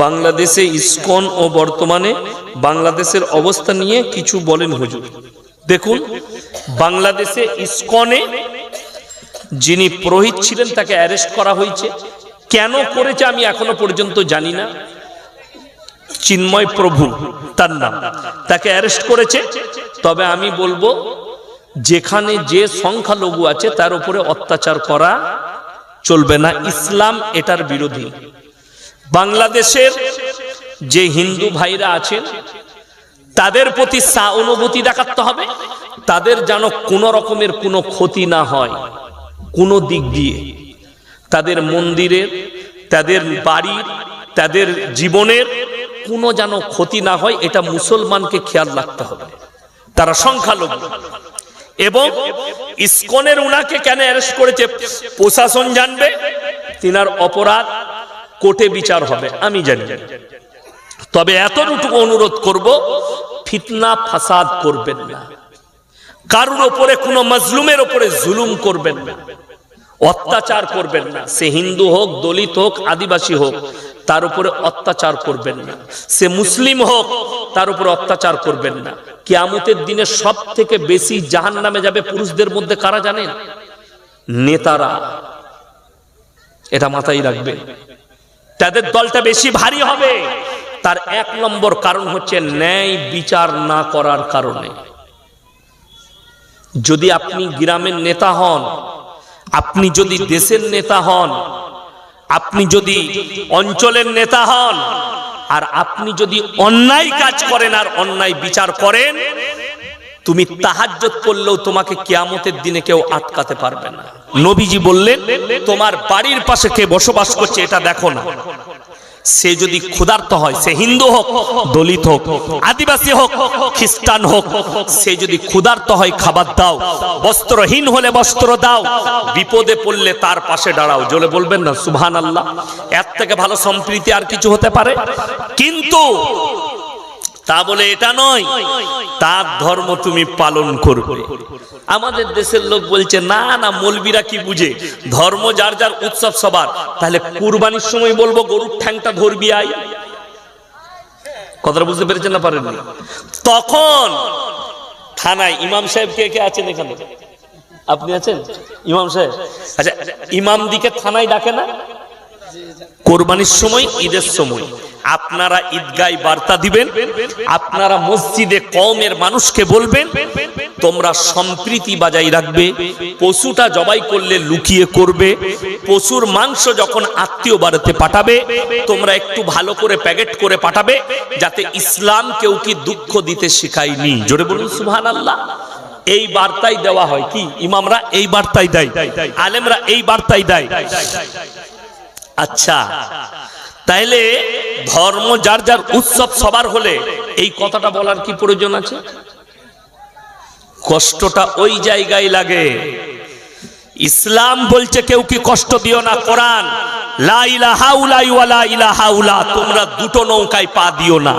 বাংলাদেশে ইসকন ও বর্তমানে বাংলাদেশের অবস্থা নিয়ে কিছু বলেন হুজুর। দেখুন, বাংলাদেশে ইসকনে যিনি পুরোহিত ছিলেন তাকে অ্যারেস্ট করা হয়েছে। কেন করেছে আমি এখনো পর্যন্ত জানি না। চিন্ময় প্রভু তার নাম, তাকে অ্যারেস্ট করেছে। তবে আমি বলবো, যেখানে যে সংখ্যালঘু আছে তার উপরে অত্যাচার করা চলবে না। ইসলাম এটার বিরোধী। বাংলাদেশের যে হিন্দু ভাইরা আছেন তাদের প্রতি সহানুভূতি দেখাতে হবে। তাদের যেন কোনো রকমের কোনো ক্ষতি না হয়, কোনো দিক দিয়ে তাদের মন্দিরের, তাদের বাড়ির, তাদের জীবনের কোনো যেন ক্ষতি না হয়, এটা মুসলমানকে খেয়াল রাখতে হবে। তারা সংখ্যালঘু। এবং ইসকনের উনাকে কেন অ্যারেস্ট করেছে প্রশাসন জানবে, তিনার অপরাধ কোর্টে বিচার হবে, আমি জানি। তবে এতটুকু অনুরোধ করব, ফিতনা ফাসাদ করবেন না, কারোর উপরে কোনো মাজলুমের উপরে জুলুম করবেন না, অত্যাচার করবেন না। সে হিন্দু হোক, দলিত হোক, আদিবাসী হোক, তার উপরে অত্যাচার করবেন না। সে মুসলিম হোক, তার উপরে অত্যাচার করবেন না। কিয়ামতের দিনে সব থেকে বেশি জাহান্নামে যাবে পুরুষদের মধ্যে কারা জানেন? নেতারা। এটা মাথায় রাখবেন, তাদের দলটা বেশি ভারী হবে। তার এক নম্বর কারণ হচ্ছে ন্যায় বিচার না করার কারণে। যদি আপনি গ্রামের নেতা হন, আপনি যদি দেশের নেতা হন, আপনি যদি অঞ্চলের নেতা হন, আর আপনি যদি অন্যায় কাজ করেন আর অন্যায় বিচার করেন, তুমি তাহাজ্জুদ করলেও তোমাকে কিয়ামতের দিনে কেউ আটকাতে পারবে না। নবীজি বললেন, তোমার বাড়ির পাশে কে বসবাস করছে এটা দেখো না। সে যদি ক্ষুধার্ত হয়, সে হিন্দু হোক, দলিত হোক, আদিবাসী হোক, খ্রিস্টান হোক, সে যদি ক্ষুধার্ত হয় খাবার দাও, বস্ত্রহীন হলে বস্ত্র দাও, বিপদে পড়লে তার পাশে দাঁড়াও। জোরে বলবেন না সুবহানাল্লাহ। এর থেকে ভালো সম্প্রীতি আর কিছু হতে পারে? কিন্তু তা বলে এটা নয় তার ধর্ম তুমি পালন করবে। আমাদের দেশের লোক বলছে, না না, মৌলবীরা কি বুঝে, ধর্ম যার যার, উৎসব সবার। তাহলে কুরবানির সময় বলবো গরুর ঠ্যাংটা ধরবি আই। কথাটা বুঝতে পেরেছেন না পারেননি? তখন থানায় ইমাম সাহেব কে কে আছেন এখানে? আপনি আছেন ইমাম সাহেব? আচ্ছা, ইমাম দিকে থানায় ডাকে না? কোরবানির সময়, ঈদের সময় আপনারা ঈদগায় বার্তা দিবেন, আপনারা মসজিদে কওমের মানুষকে বলবেন, তোমরা সম্প্রীতি বজায় রাখবে। পশুটা জবাই করলে লুকিয়ে করবে। পশুর মাংস যখন আত্মীয় বাড়িতে পাঠাবে, তোমরা একটু ভালো করে প্যাকেট করে পাঠাবে, যাতে ইসলাম কেউ কি দুঃখ দিতে শেখায়নি। জোরে বলুন সুবহানাল্লাহ। এই বার্তাই দেওয়া হয়। কি ইমামরা এই বার্তাই দেয়, আলেমরা এই বার্তাই দেয়। আচ্ছা, তাইলে ধর্ম যার যার, উৎসব সবার হলে এই কথাটা বলার কি প্রয়োজন আছে? কষ্টটা ওই জায়গায় লাগে। ইসলাম বলছে কেউ কি কষ্ট দিও না। কোরআন, লা ইলাহা ইল্লাল্লাহ ওয়া লা ইলাহা ইল্লাল্লাহ, তোমরা দুটো নৌকায় পা দিও না।